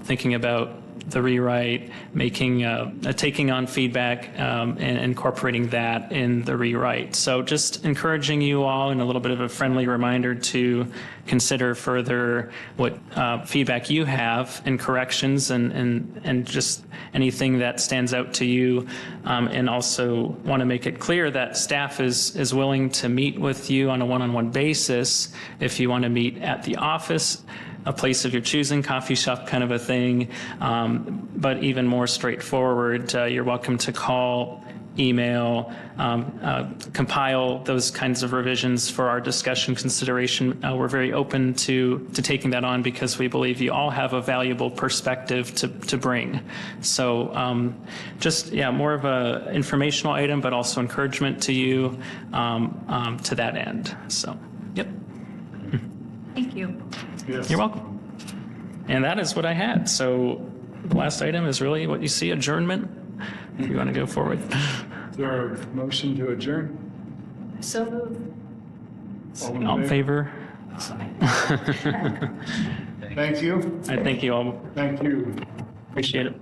thinking about the rewrite, making, taking on feedback and incorporating that in the rewrite. So just encouraging you all, and a little bit of a friendly reminder to consider further what feedback you have and corrections and just anything that stands out to you. And also want to make it clear that staff is willing to meet with you on a one-on-one basis if you want to meet at the office, a place of your choosing, coffee shop kind of a thing. But even more straightforward, you're welcome to call, email, compile those kinds of revisions for our discussion consideration. We're very open to taking that on because we believe you all have a valuable perspective to bring. So just, yeah, more of a informational item, but also encouragement to you to that end. So, yep. Thank you. Yes. You're welcome. And that is what I had. So the last item is really what you see, adjournment, if you want to go forward. Is there a motion to adjourn? So moved. All in favor? Thank you. I thank you all. Thank you. Appreciate it.